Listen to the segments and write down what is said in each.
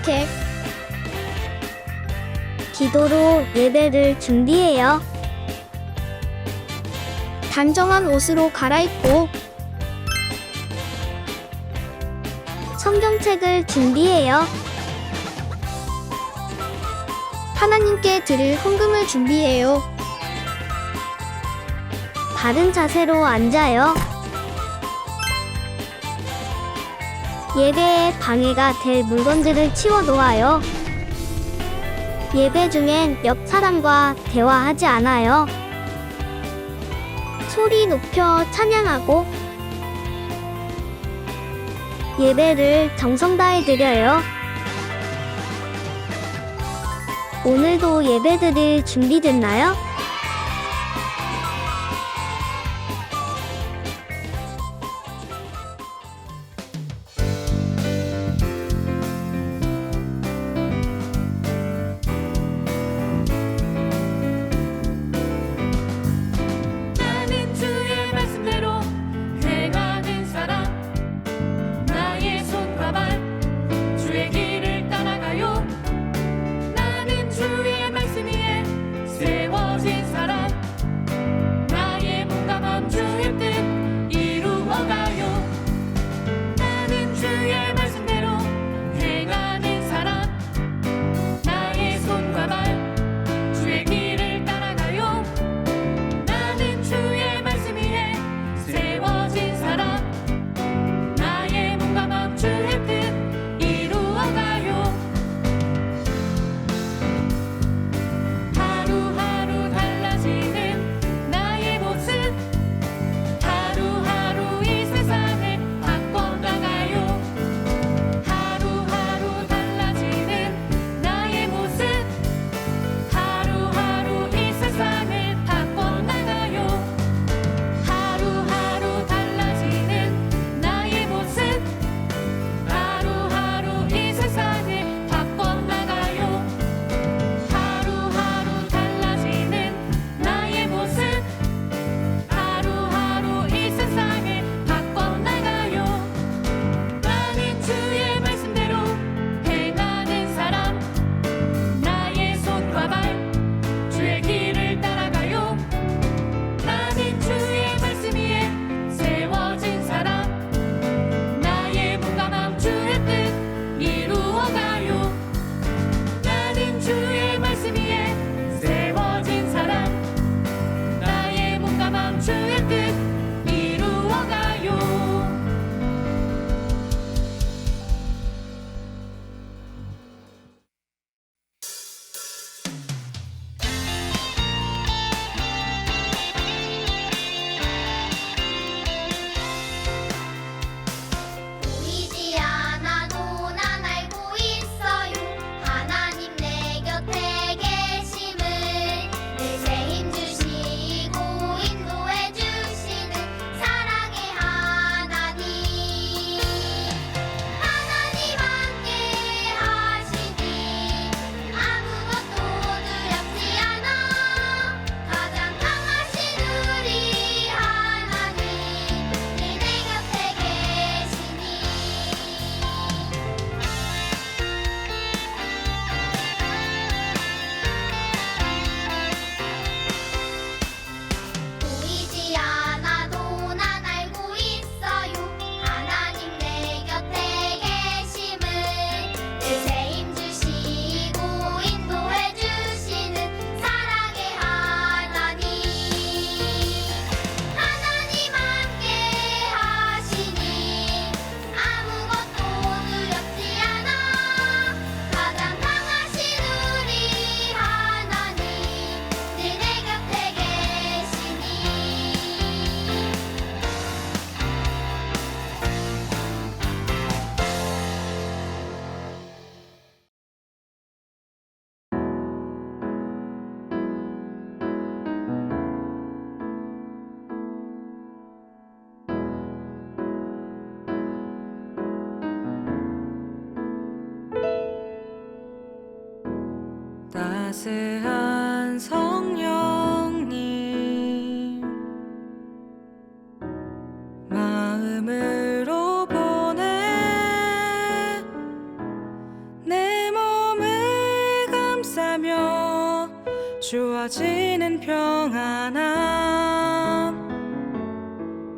이렇게 기도로 예배를 준비해요. 단정한 옷으로 갈아입고 성경책을 준비해요. 하나님께 드릴 헌금을 준비해요. 바른 자세로 앉아요. 예배에 방해가 될 물건들을 치워 놓아요. 예배 중엔 옆 사람과 대화하지 않아요. 소리 높여 찬양하고 예배를 정성 다해 드려요. 오늘도 예배드릴 준비됐나요? 나는 주의 말씀대로 행하는 사람, 나의 손과 발 주의 길을 따라가요. 나는 주의 말씀 위에 세워진 사람, 나의 몸과 마음 주의 뜻 이루어가요. 나는 주의 말씀대로 행하는 사람, 나의 손과 발 주의 길을 따라가요. 나는 주의 말씀 위에 세워진 사람, 나의 몸과 마음 주의 뜻 이루어가요. 하루하루 달라지는 나의 모습, 하루하루 이 세상을 바꿔나가요. 하루하루 달라지는 나의 모습, 하루하루 이 세상을 바꿔나가요. 하루하루 달라지는 나의 모습, 하루하루 이 세상을 바꿔나가요. 하루하루 달라지는 나의 모습, 하루하루 이 세상을 바꿔나가요. 나는 주의 말씀대로 행하는 사람, 나의 손과 발 주의 길을 따라가요. 나는 주의 말씀 위에 세워진 사람, 나의 몸과 마음 주의 뜻 이루어가요. 나는 주의 말씀 위에 세워진 사람, 나의 몸과 마음 주의 뜻 이루어가요. 보이지 않아도 난 알고 있어요. 하나님 내 곁에 계심을 늘 새 힘 주시고 인도해 주시는 사랑의 하나님. 하나님 함께 하시니 아무것도 두렵지 않아. 가장 강하신 우리 하나님 늘 내 곁에 계시니. 보이지 않아도 난 알고 있어요. 하나님 내 곁에 계심을 늘 새 힘 주시고 인도해 주시는 사랑의 하나님. 하나님 함께 하시니 아무것도 두렵지 않아. 가장 강하신 우리 하나님 늘 내 곁에 계시니. 따스한 성령님 마음으로 보내 내 주어지는 평안함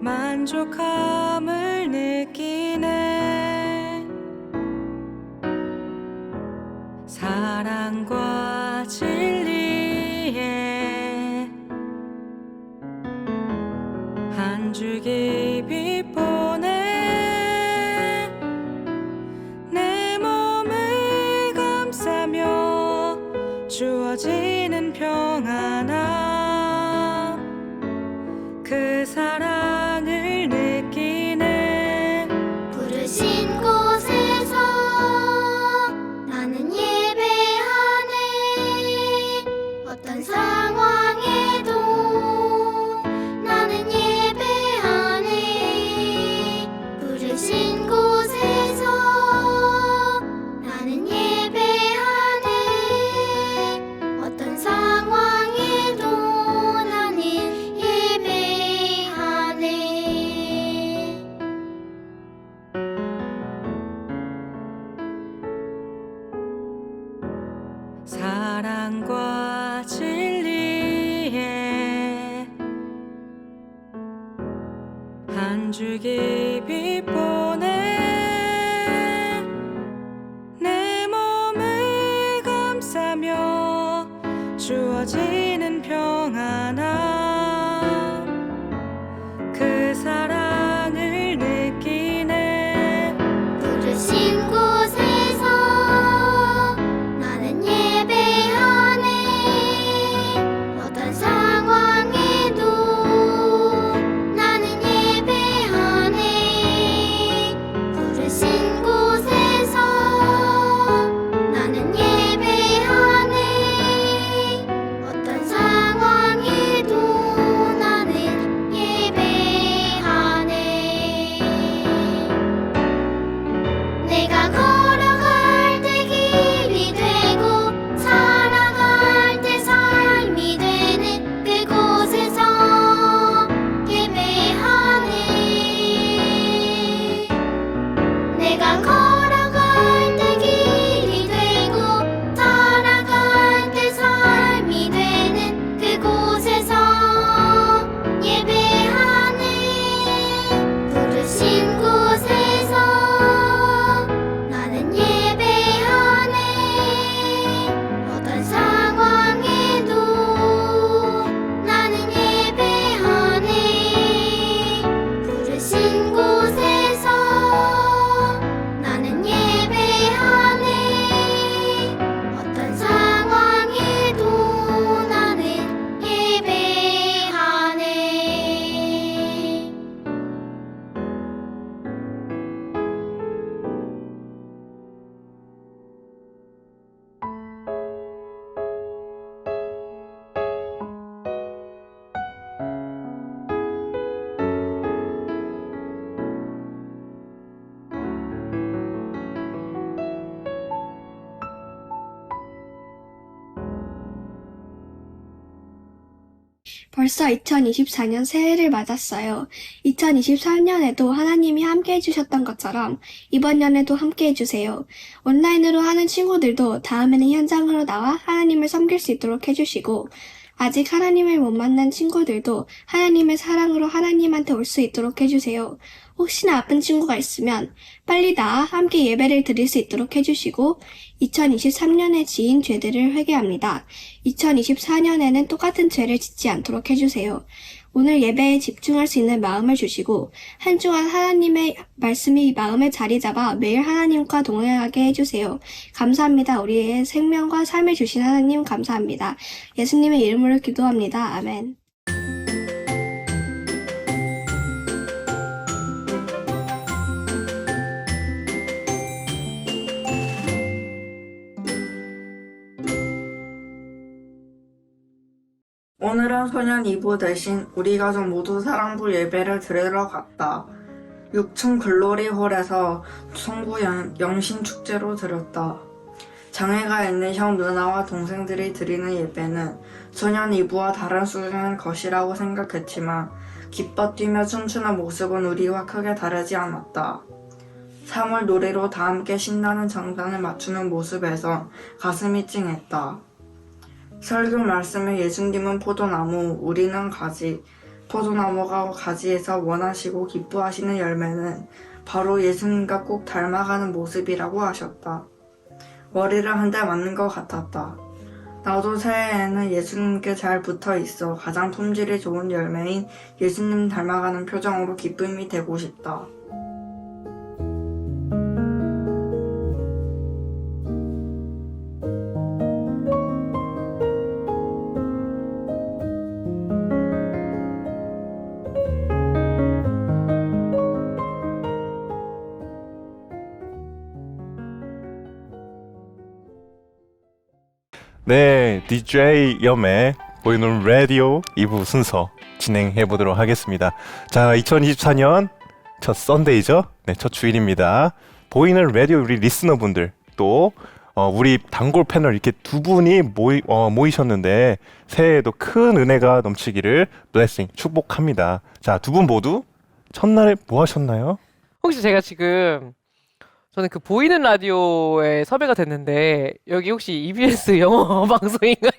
만족함을 느끼네. 사랑과 진리에 한 줄기 빛 보내. 내 몸을 감싸며 주어지는 평안함 그 사랑을 느끼네. 부르신 곳에서 나는 예배하네. 어떤 상황에도 나는 예배하네. 부르신 곳에서 나는 예배하네. 어떤 상황에도 나는 예배하네. 사랑과 진리에 한 줄기 빛 보내. 내 몸을 감싸며 주어지는 평안함 그 사랑을 느끼네. 부르신 곳에서 나는 예배하네. 어떤 상황에도 나는 예배하네. 부르신 곳에서 나는 예배하네. 어떤 상황에도 나는 예배하네. 내가 걸어갈 때 길이 되고 살아갈 때 삶이 되는 그곳에서 예배하네. 내가 걸어갈 때 길이 되고 살아갈 때 삶이 되는 그곳에서 예배하네. 부르신 곳에서 나는 예배하네. 어떤 상황에도 나는 예배하네. 부르신 곳에서 나는 예배하네. 어떤 상황에도 나는 예배하네. 벌써 2024년 새해를 맞았어요. 2023년에도 하나님이 함께 해주셨던 것처럼 이번 년에도 함께 해주세요. 온라인으로 하는 친구들도 다음에는 현장으로 나와 하나님을 섬길 수 있도록 해주시고, 아직 하나님을 못 만난 친구들도 하나님의 사랑으로 하나님한테 올 수 있도록 해주세요. 혹시나 아픈 친구가 있으면 빨리 나아 함께 예배를 드릴 수 있도록 해주시고, 2023년에 지은 죄들을 회개합니다. 2024년에는 똑같은 죄를 짓지 않도록 해주세요. 오늘 예배에 집중할 수 있는 마음을 주시고, 한 주간 하나님의 말씀이 마음에 자리 잡아 매일 하나님과 동행하게 해주세요. 감사합니다. 우리의 생명과 삶을 주신 하나님 감사합니다. 예수님의 이름으로 기도합니다. 아멘. 오늘은 소년 2부 대신 우리 가족 모두 사랑부 예배를 드리러 갔다. 6층 글로리홀에서 성부 영신축제로 드렸다. 장애가 있는 형 누나와 동생들이 드리는 예배는 소년 2부와 다른 수준의 것이라고 생각했지만 기뻐 뛰며 춤추는 모습은 우리와 크게 다르지 않았다. 사물 놀이로 다 함께 신나는 장단을 맞추는 모습에선 가슴이 찡했다. 설교 말씀에 예수님은 포도나무, 우리는 가지. 포도나무가 가지에서 원하시고 기뻐하시는 열매는 바로 예수님과 꼭 닮아가는 모습이라고 하셨다. 머리를 한 대 맞는 것 같았다. 나도 새해에는 예수님께 잘 붙어 있어 가장 품질이 좋은 열매인 예수님 닮아가는 표정으로 기쁨이 되고 싶다. 네, DJ 염의 보이는 라디오 2부 순서 진행해 보도록 하겠습니다. 자, 2024년 첫 썬데이죠? 네, 첫 주일입니다. 보이는 라디오 우리 리스너분들 또 우리 단골 패널 이렇게 두 분이 모이셨는데 새해에도 큰 은혜가 넘치기를 블레싱 축복합니다. 자, 두 분 모두 첫날에 뭐 하셨나요? 혹시 제가 지금 저는 그 보이는 라디오에 섭외가 됐는데 여기 혹시 EBS 영어 방송인가요?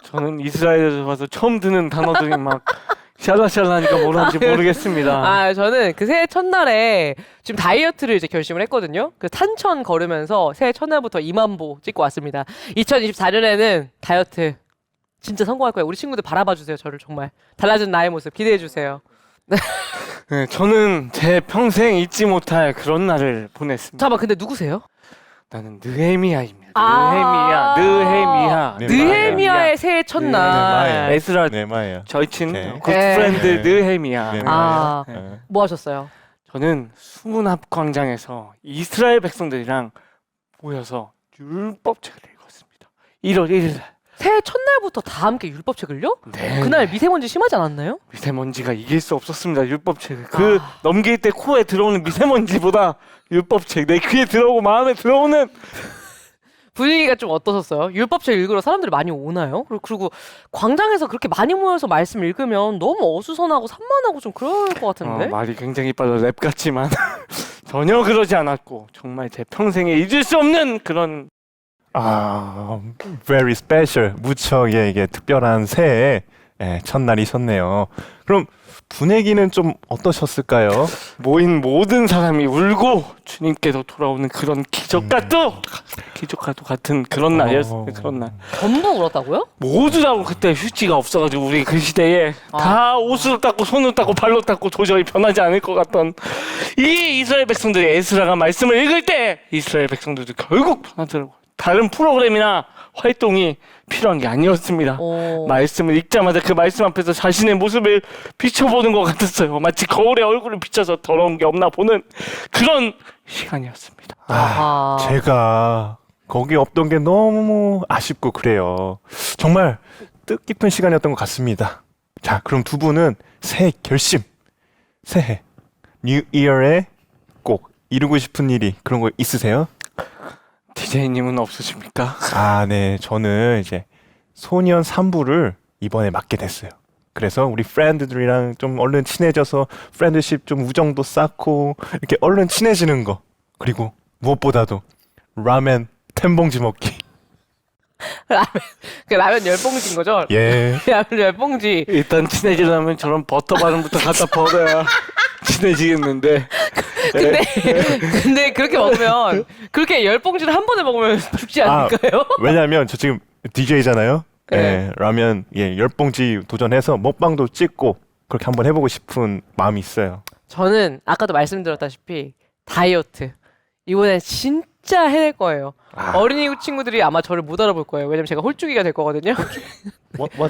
저는 이스라엘에서 와서 처음 듣는 단어들이 막 샬라샬라니까 뭐라는지 모르겠습니다. 아, 저는 그 새해 첫날에 지금 다이어트를 이제 결심을 했거든요. 그 산천 걸으면서 새해 첫날부터 2만 보 찍고 왔습니다. 2024년에는 다이어트 진짜 성공할 거예요. 우리 친구들 바라봐 주세요. 저를 정말 달라진 나의 모습 기대해 주세요. 네, 저는 제 평생 잊지 못할 그런 날을 보냈습니다. 잠깐만, 근데 누구세요? 나는 느헤미야입니다. 아~ 느헤미야. 느헤미야의 새해 첫날. 에스라 네마야. 저희 친 네. 굿프렌드 네. 느헤미야. 네. 아, 네. 뭐 하셨어요? 저는 수문앞 광장에서 이스라엘 백성들이랑 모여서 율법책을 읽었습니다. 1월 1일 날. 새해 첫날부터 다 함께 율법책을요? 네. 그날 미세먼지 심하지 않았나요? 미세먼지가 이길 수 없었습니다. 율법책. 그 넘길 때 코에 들어오는 미세먼지보다 율법책 내 귀에 들어오고 마음에 들어오는 분위기가 좀 어떠셨어요? 율법책 읽으러 사람들이 많이 오나요? 그리고 광장에서 그렇게 많이 모여서 말씀 읽으면 너무 어수선하고 산만하고 좀 그럴 것 같은데? 말이 굉장히 빨라 랩 같지만 전혀 그러지 않았고 정말 제 평생에 잊을 수 없는 그런 very special. 무척 이게 특별한 새해 첫날이셨네요. 그럼 분위기는 좀 어떠셨을까요? 모인 모든 사람이 울고 주님께서 돌아오는 그런 기적과도 같은 그런 날이었어요. 그런 날 전부 울었다고요? 모두 다 그때 휴지가 없어가지고 우리 그 시대에 다 옷으로 닦고 손으로 닦고 발로 닦고 도저히 변하지 않을 것 같던 이 이스라엘 백성들이 에스라가 말씀을 읽을 때 이스라엘 백성들도 결국 변하더라고요. 다른 프로그램이나 활동이 필요한 게 아니었습니다. 말씀을 읽자마자 그 말씀 앞에서 자신의 모습을 비춰보는 것 같았어요. 마치 거울에 얼굴을 비춰서 더러운 게 없나 보는 그런 시간이었습니다. 제가 거기 없던 게 너무 아쉽고 그래요. 정말 뜻깊은 시간이었던 것 같습니다. 자, 그럼 두 분은 새해 결심, 새해, 뉴 이어에 꼭 이루고 싶은 일이 그런 거 있으세요? DJ님은 없으십니까? 네. 저는 이제 소년 3부를 이번에 맡게 됐어요. 그래서 우리 프렌드들이랑 좀 얼른 친해져서 프렌드십 좀 우정도 쌓고 이렇게 얼른 친해지는 거. 그리고 무엇보다도 라멘 10봉지 먹기. 라면 10봉지인 거죠? 예. 라면 10봉지. 일단 친해지려면 저런 버터 바른부터 갖다 버려야 친해지겠는데. 근데 그렇게 먹으면 그렇게 10봉지를 한 번에 먹으면 죽지 않을까요? 왜냐면 저 지금 DJ잖아요. 네. 라면 10봉지 도전해서 먹방도 찍고 그렇게 한번 해보고 싶은 마음이 있어요. 저는 아까도 말씀드렸다시피 다이어트. 이번엔 진짜 해낼 거예요. 어린이 친구들이 아마 저를 못 알아볼 거예요. 왜냐면 제가 홀쭉이가 될 거거든요.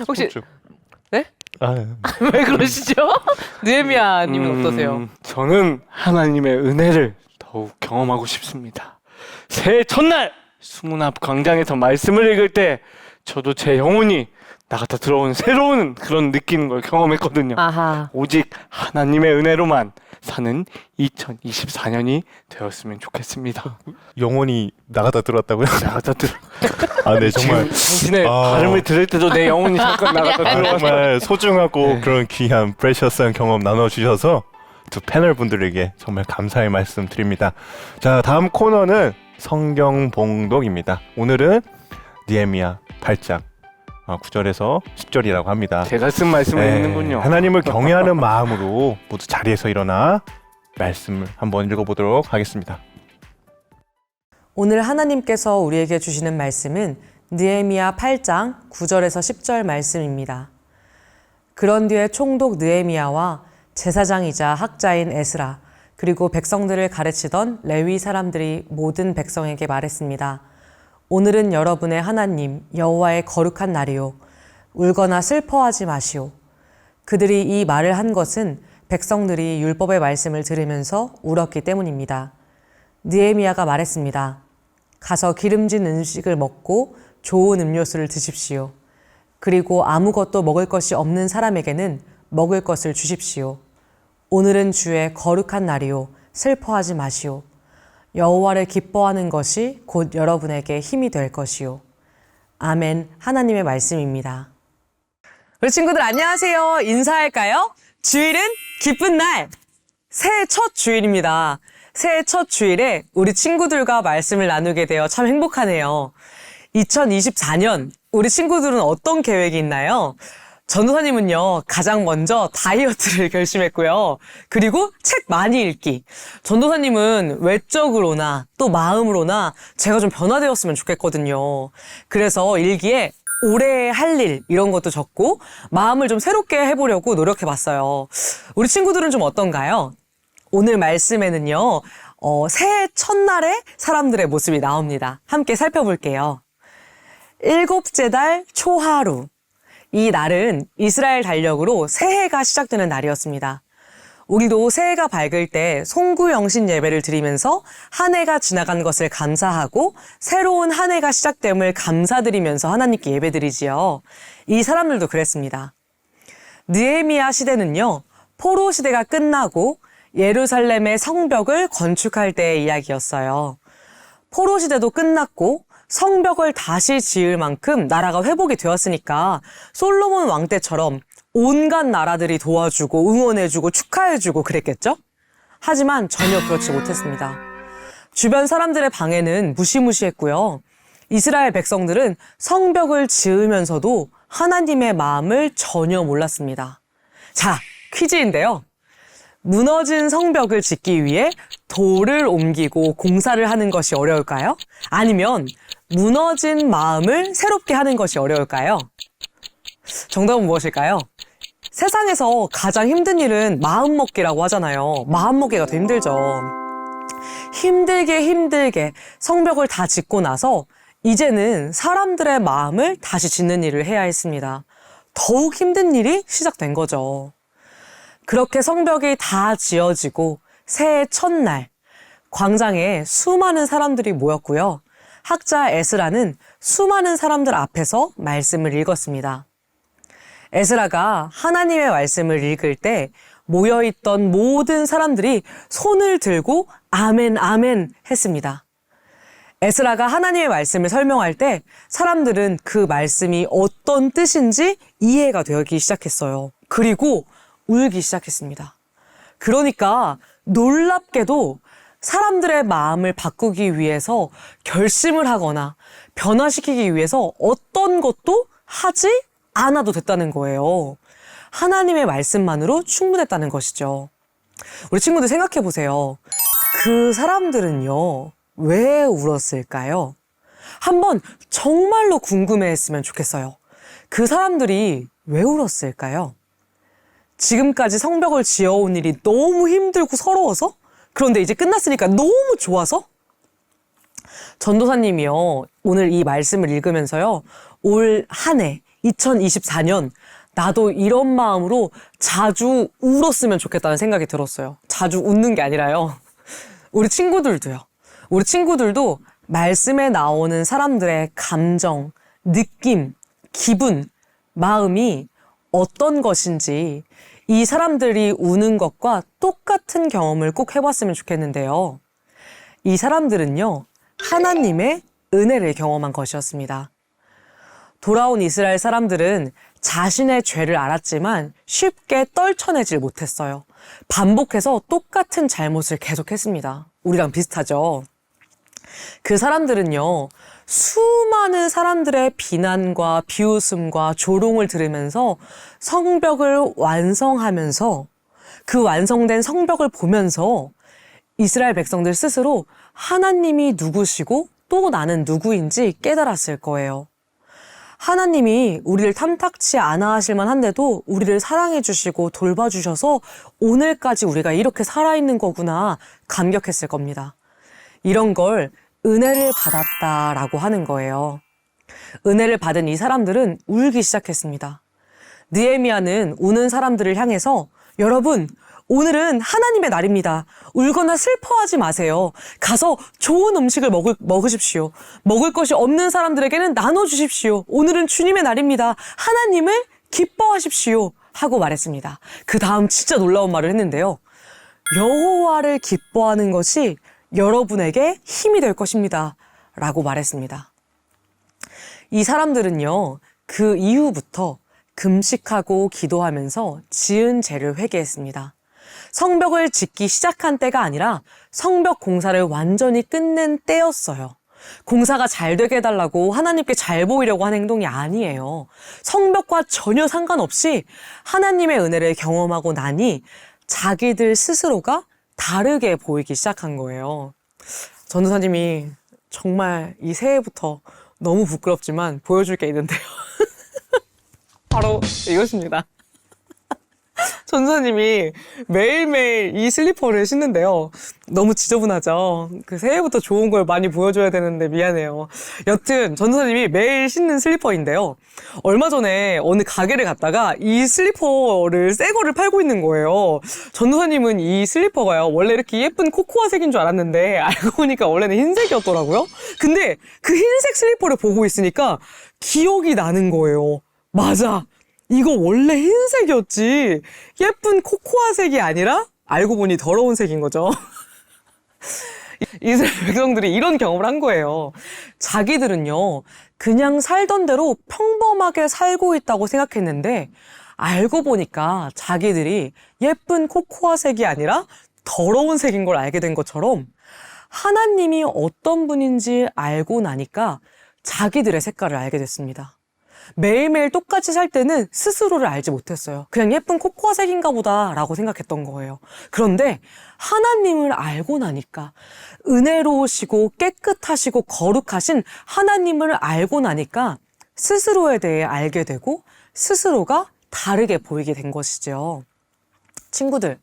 혹시 네? 왜 그러시죠? 느헤미야님은 어떠세요? 저는 하나님의 은혜를 더욱 경험하고 싶습니다. 새해 첫날 수문앞 광장에서 말씀을 읽을 때 저도 제 영혼이 나갔다 들어오는 새로운 그런 느끼는 걸 경험했거든요. 아하. 오직 하나님의 은혜로만 사는 2024년이 되었으면 좋겠습니다. 영혼이 나가다 들어왔다고요? 나갔다 네, 정말 당신의 발음을 들을 때도 내 영혼이 잠깐 나갔다 들어와서 정말 소중하고 그런 귀한 프레셔스한 경험 나눠주셔서 두 패널 분들에게 정말 감사의 말씀 드립니다. 자, 다음 코너는 성경 봉독입니다. 오늘은 느헤미야 8장 9절에서 10절이라고 합니다. 제가 쓴 말씀을 네, 읽는군요. 하나님을 경외하는 마음으로 모두 자리에서 일어나 말씀을 한번 읽어보도록 하겠습니다. 오늘 하나님께서 우리에게 주시는 말씀은 느헤미야 8장 9절에서 10절 말씀입니다. 그런 뒤에 총독 느헤미야와 제사장이자 학자인 에스라 그리고 백성들을 가르치던 레위 사람들이 모든 백성에게 말했습니다. 오늘은 여러분의 하나님 여호와의 거룩한 날이요. 울거나 슬퍼하지 마시오. 그들이 이 말을 한 것은 백성들이 율법의 말씀을 들으면서 울었기 때문입니다. 느헤미야가 말했습니다. 가서 기름진 음식을 먹고 좋은 음료수를 드십시오. 그리고 아무것도 먹을 것이 없는 사람에게는 먹을 것을 주십시오. 오늘은 주의 거룩한 날이요. 슬퍼하지 마시오. 여호와를 기뻐하는 것이 곧 여러분에게 힘이 될 것이요. 아멘. 하나님의 말씀입니다. 우리 친구들 안녕하세요. 인사할까요? 주일은 기쁜 날. 새해 첫 주일입니다. 새해 첫 주일에 우리 친구들과 말씀을 나누게 되어 참 행복하네요. 2024년 우리 친구들은 어떤 계획이 있나요? 전도사님은요, 가장 먼저 다이어트를 결심했고요. 그리고 책 많이 읽기. 전도사님은 외적으로나 또 마음으로나 제가 좀 변화되었으면 좋겠거든요. 그래서 일기에 올해 할 일 이런 것도 적고 마음을 좀 새롭게 해보려고 노력해봤어요. 우리 친구들은 좀 어떤가요? 오늘 말씀에는요, 새해 첫날에 사람들의 모습이 나옵니다. 함께 살펴볼게요. 일곱째 달 초하루. 이 날은 이스라엘 달력으로 새해가 시작되는 날이었습니다. 우리도 새해가 밝을 때 송구영신 예배를 드리면서 한 해가 지나간 것을 감사하고 새로운 한 해가 시작됨을 감사드리면서 하나님께 예배드리지요. 이 사람들도 그랬습니다. 느헤미야 시대는요, 포로 시대가 끝나고 예루살렘의 성벽을 건축할 때의 이야기였어요. 포로 시대도 끝났고 성벽을 다시 지을 만큼 나라가 회복이 되었으니까 솔로몬 왕 때처럼 온갖 나라들이 도와주고 응원해주고 축하해주고 그랬겠죠? 하지만 전혀 그렇지 못했습니다. 주변 사람들의 방해는 무시무시했고요. 이스라엘 백성들은 성벽을 지으면서도 하나님의 마음을 전혀 몰랐습니다. 자, 퀴즈인데요. 무너진 성벽을 짓기 위해 돌을 옮기고 공사를 하는 것이 어려울까요? 아니면 무너진 마음을 새롭게 하는 것이 어려울까요? 정답은 무엇일까요? 세상에서 가장 힘든 일은 마음먹기라고 하잖아요. 마음먹기가 더 힘들죠. 힘들게 성벽을 다 짓고 나서 이제는 사람들의 마음을 다시 짓는 일을 해야 했습니다. 더욱 힘든 일이 시작된 거죠. 그렇게 성벽이 다 지어지고 새해 첫날 광장에 수많은 사람들이 모였고요. 학자 에스라는 수많은 사람들 앞에서 말씀을 읽었습니다. 에스라가 하나님의 말씀을 읽을 때 모여있던 모든 사람들이 손을 들고 아멘 아멘 했습니다. 에스라가 하나님의 말씀을 설명할 때 사람들은 그 말씀이 어떤 뜻인지 이해가 되기 시작했어요. 그리고 울기 시작했습니다. 그러니까 놀랍게도 사람들의 마음을 바꾸기 위해서 결심을 하거나 변화시키기 위해서 어떤 것도 하지 않아도 됐다는 거예요. 하나님의 말씀만으로 충분했다는 것이죠. 우리 친구들 생각해 보세요. 그 사람들은요, 왜 울었을까요? 한번 정말로 궁금해했으면 좋겠어요. 그 사람들이 왜 울었을까요? 지금까지 성벽을 지어온 일이 너무 힘들고 서러워서? 그런데 이제 끝났으니까 너무 좋아서? 전도사님이요, 오늘 이 말씀을 읽으면서요, 올 한 해, 2024년, 나도 이런 마음으로 자주 울었으면 좋겠다는 생각이 들었어요. 자주 웃는 게 아니라요. 우리 친구들도요. 우리 친구들도 말씀에 나오는 사람들의 감정, 느낌, 기분, 마음이 어떤 것인지 이 사람들이 우는 것과 똑같은 경험을 꼭 해봤으면 좋겠는데요. 이 사람들은요, 하나님의 은혜를 경험한 것이었습니다. 돌아온 이스라엘 사람들은 자신의 죄를 알았지만 쉽게 떨쳐내질 못했어요. 반복해서 똑같은 잘못을 계속했습니다. 우리랑 비슷하죠. 그 사람들은요, 수많은 사람들의 비난과 비웃음과 조롱을 들으면서 성벽을 완성하면서 그 완성된 성벽을 보면서 이스라엘 백성들 스스로 하나님이 누구시고 또 나는 누구인지 깨달았을 거예요. 하나님이 우리를 탐탁치 않아 하실 만한데도 우리를 사랑해 주시고 돌봐주셔서 오늘까지 우리가 이렇게 살아있는 거구나 감격했을 겁니다. 이런 걸 은혜를 받았다라고 하는 거예요. 은혜를 받은 이 사람들은 울기 시작했습니다. 느헤미야는 우는 사람들을 향해서 여러분, 오늘은 하나님의 날입니다. 울거나 슬퍼하지 마세요. 가서 좋은 음식을 먹으십시오. 먹을 것이 없는 사람들에게는 나눠주십시오. 오늘은 주님의 날입니다. 하나님을 기뻐하십시오. 하고 말했습니다. 그 다음 진짜 놀라운 말을 했는데요. 여호와를 기뻐하는 것이 여러분에게 힘이 될 것입니다. 라고 말했습니다. 이 사람들은요, 그 이후부터 금식하고 기도하면서 지은 죄를 회개했습니다. 성벽을 짓기 시작한 때가 아니라 성벽 공사를 완전히 끝낸 때였어요. 공사가 잘 되게 해달라고 하나님께 잘 보이려고 하는 행동이 아니에요. 성벽과 전혀 상관없이 하나님의 은혜를 경험하고 나니 자기들 스스로가 다르게 보이기 시작한 거예요. 전도사님이 정말 이 새해부터 너무 부끄럽지만 보여줄 게 있는데요. 바로 이것입니다. 전도사님이 매일매일 이 슬리퍼를 신는데요. 너무 지저분하죠? 그 새해부터 좋은 걸 많이 보여줘야 되는데 미안해요. 여튼 전도사님이 매일 신는 슬리퍼인데요. 얼마 전에 어느 가게를 갔다가 이 슬리퍼를 새 거를 팔고 있는 거예요. 전도사님은 이 슬리퍼가요, 원래 이렇게 예쁜 코코아색인 줄 알았는데 알고 보니까 원래는 흰색이었더라고요. 근데 그 흰색 슬리퍼를 보고 있으니까 기억이 나는 거예요. 맞아. 이거 원래 흰색이었지. 예쁜 코코아색이 아니라 알고 보니 더러운 색인 거죠. 이스라엘 백성들이 이런 경험을 한 거예요. 자기들은요, 그냥 살던 대로 평범하게 살고 있다고 생각했는데 알고 보니까 자기들이 예쁜 코코아색이 아니라 더러운 색인 걸 알게 된 것처럼 하나님이 어떤 분인지 알고 나니까 자기들의 색깔을 알게 됐습니다. 매일매일 똑같이 살 때는 스스로를 알지 못했어요. 그냥 예쁜 코코아색인가 보다 라고 생각했던 거예요. 그런데 하나님을 알고 나니까, 은혜로우시고 깨끗하시고 거룩하신 하나님을 알고 나니까 스스로에 대해 알게 되고 스스로가 다르게 보이게 된 것이죠. 친구들,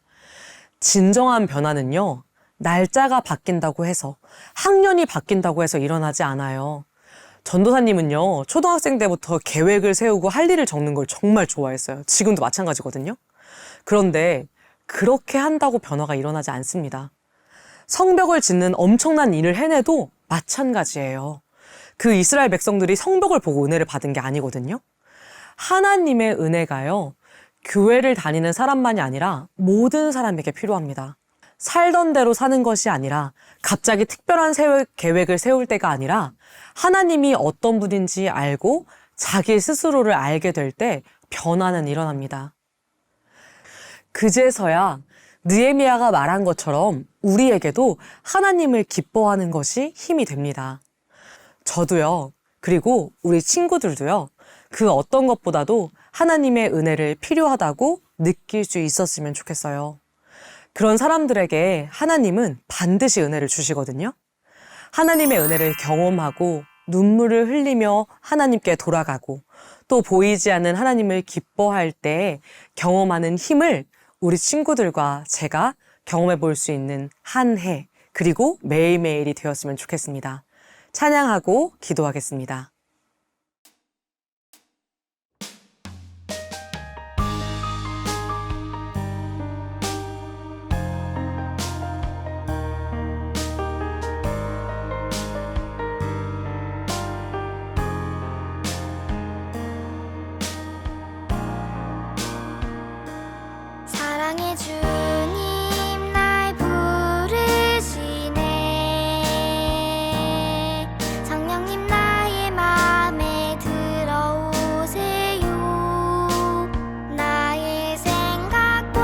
진정한 변화는요, 날짜가 바뀐다고 해서, 학년이 바뀐다고 해서 일어나지 않아요. 전도사님은요, 초등학생 때부터 계획을 세우고 할 일을 적는 걸 정말 좋아했어요. 지금도 마찬가지거든요. 그런데 그렇게 한다고 변화가 일어나지 않습니다. 성벽을 짓는 엄청난 일을 해내도 마찬가지예요. 그 이스라엘 백성들이 성벽을 보고 은혜를 받은 게 아니거든요. 하나님의 은혜가요, 교회를 다니는 사람만이 아니라 모든 사람에게 필요합니다. 살던 대로 사는 것이 아니라, 갑자기 특별한 계획을 세울 때가 아니라 하나님이 어떤 분인지 알고 자기 스스로를 알게 될 때 변화는 일어납니다. 그제서야 느헤미야가 말한 것처럼 우리에게도 하나님을 기뻐하는 것이 힘이 됩니다. 저도요, 그리고 우리 친구들도요, 그 어떤 것보다도 하나님의 은혜를 필요하다고 느낄 수 있었으면 좋겠어요. 그런 사람들에게 하나님은 반드시 은혜를 주시거든요. 하나님의 은혜를 경험하고 눈물을 흘리며 하나님께 돌아가고 또 보이지 않는 하나님을 기뻐할 때 경험하는 힘을 우리 친구들과 제가 경험해 볼 수 있는 한 해, 그리고 매일매일이 되었으면 좋겠습니다. 찬양하고 기도하겠습니다. 사랑의 주님 날 부르시네. 성령님 나의 맘에 들어오세요. 나의 생각과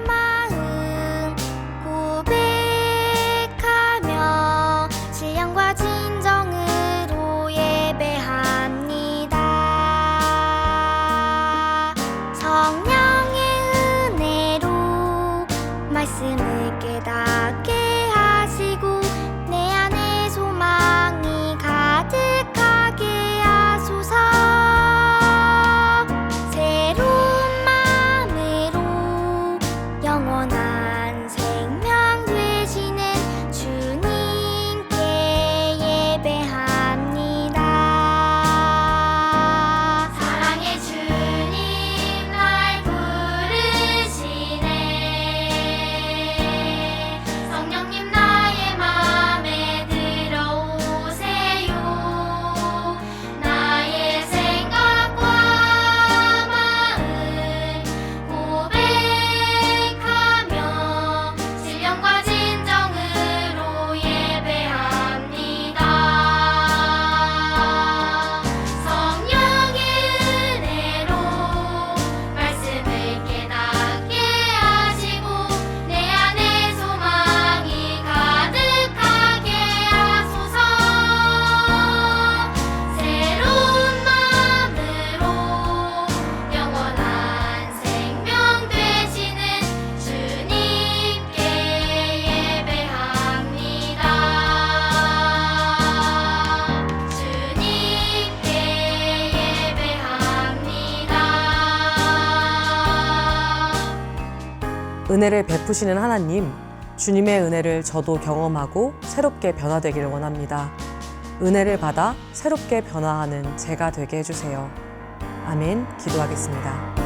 마음 고백하며 신령과 진정을 은혜를 베푸시는 하나님, 주님의 은혜를 저도 경험하고 새롭게 변화되기를 원합니다. 은혜를 받아 새롭게 변화하는 제가 되게 해주세요. 아멘. 기도하겠습니다.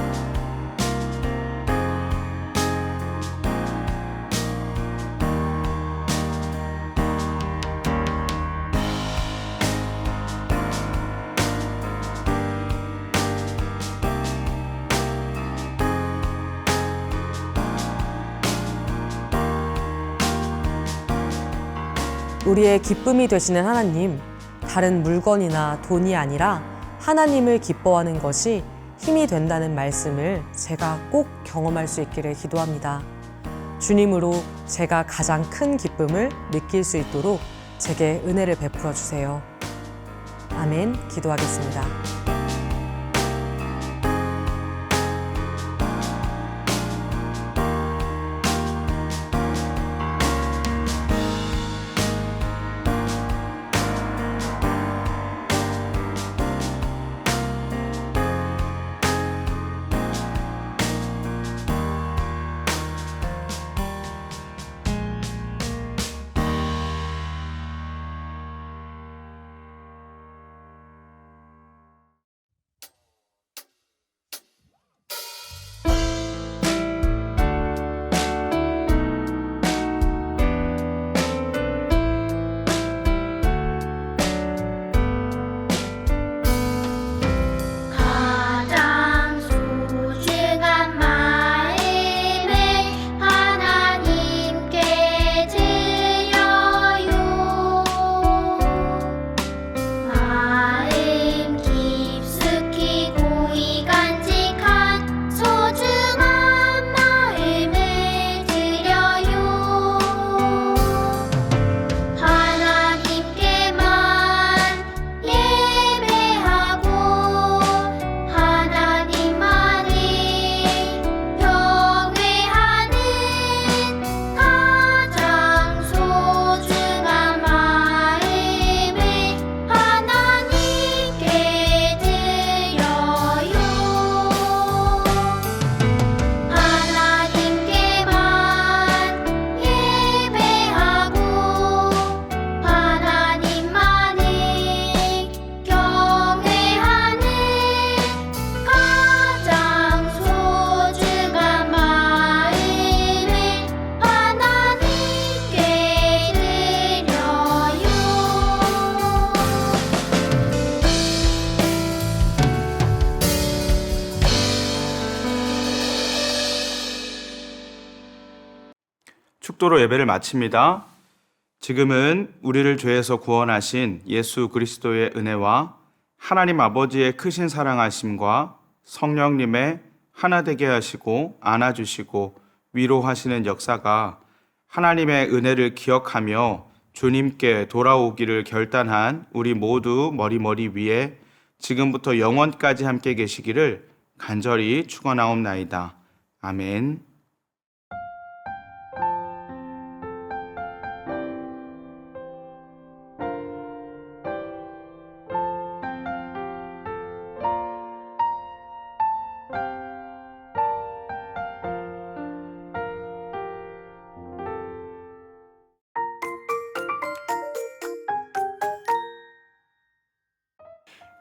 우리의 기쁨이 되시는 하나님, 다른 물건이나 돈이 아니라 하나님을 기뻐하는 것이 힘이 된다는 말씀을 제가 꼭 경험할 수 있기를 기도합니다. 주님으로 제가 가장 큰 기쁨을 느낄 수 있도록 제게 은혜를 베풀어 주세요. 아멘. 기도하겠습니다. 가장 소중한 마음을 하나님께 드려요. 마음 깊숙이 고이 간직한 소중한 마음을 드려요. 하나님께만 예배하고 하나님만을 경외하는 가장 소중한 마음을 하나님께 드려요. 하나님께만 예배하고 하나님만을 경외하는 가장 소중한 마음을 하나님께 축도로 예배를 마칩니다. 지금은 우리를 죄에서 구원하신 예수 그리스도의 은혜와 하나님 아버지의 크신 사랑하심과 성령님의 하나 되게 하시고 안아주시고 위로하시는 역사가 하나님의 은혜를 기억하며 주님께 돌아오기를 결단한 우리 모두 머리 위에 지금부터 영원까지 함께 계시기를 간절히 축원하옵나이다. 아멘.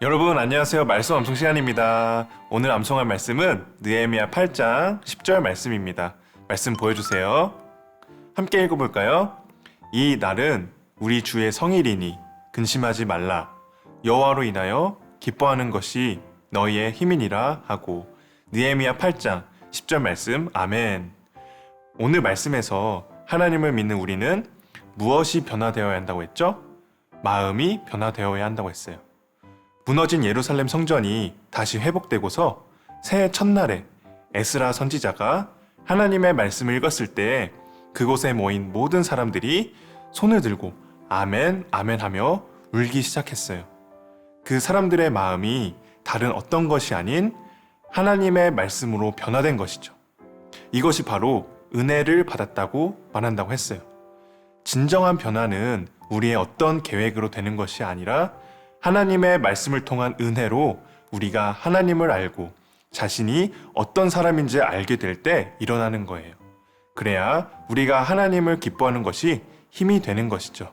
여러분 안녕하세요. 말씀 암송 시간입니다. 오늘 암송할 말씀은 느헤미야 8장 10절 말씀입니다. 말씀 보여주세요. 함께 읽어볼까요? 이 날은 우리 주의 성일이니 근심하지 말라. 여호와로 인하여 기뻐하는 것이 너희의 힘이니라 하고. 느헤미야 8장 10절 말씀. 아멘. 오늘 말씀에서 하나님을 믿는 우리는 무엇이 변화되어야 한다고 했죠? 마음이 변화되어야 한다고 했어요. 무너진 예루살렘 성전이 다시 회복되고서 새해 첫날에 에스라 선지자가 하나님의 말씀을 읽었을 때 그곳에 모인 모든 사람들이 손을 들고 아멘, 아멘 하며 울기 시작했어요. 그 사람들의 마음이 다른 어떤 것이 아닌 하나님의 말씀으로 변화된 것이죠. 이것이 바로 은혜를 받았다고 말한다고 했어요. 진정한 변화는 우리의 어떤 계획으로 되는 것이 아니라 하나님의 말씀을 통한 은혜로 우리가 하나님을 알고 자신이 어떤 사람인지 알게 될 때 일어나는 거예요. 그래야 우리가 하나님을 기뻐하는 것이 힘이 되는 것이죠.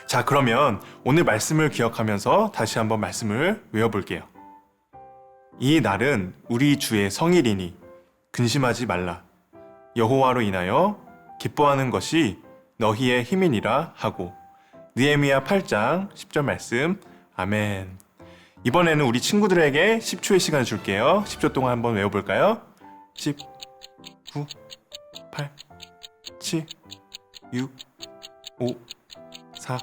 자, 그러면 오늘 말씀을 기억하면서 다시 한번 말씀을 외워볼게요. 이 날은 우리 주의 성일이니 근심하지 말라. 여호와로 인하여 기뻐하는 것이 너희의 힘이니라 하고. 느헤미야 8장 10절 말씀. 아멘. 이번에는 우리 친구들에게 10초의 시간을 줄게요. 10초 동안 한번 외워볼까요? 10, 9, 8, 7, 6, 5, 4,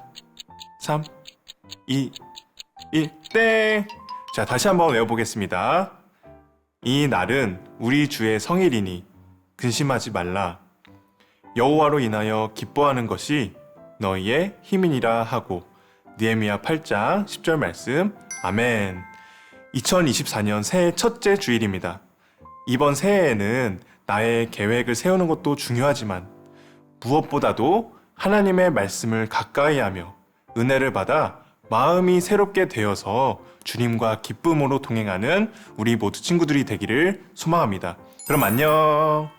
3, 2, 1, 땡! 자, 다시 한번 외워보겠습니다. 이 날은 우리 주의 성일이니 근심하지 말라. 여호와로 인하여 기뻐하는 것이 너희의 힘이니라 하고. 느헤미야 8장 10절 말씀. 아멘. 2024년 새해 첫째 주일입니다. 이번 새해에는 나의 계획을 세우는 것도 중요하지만 무엇보다도 하나님의 말씀을 가까이 하며 은혜를 받아 마음이 새롭게 되어서 주님과 기쁨으로 동행하는 우리 모두 친구들이 되기를 소망합니다. 그럼 안녕.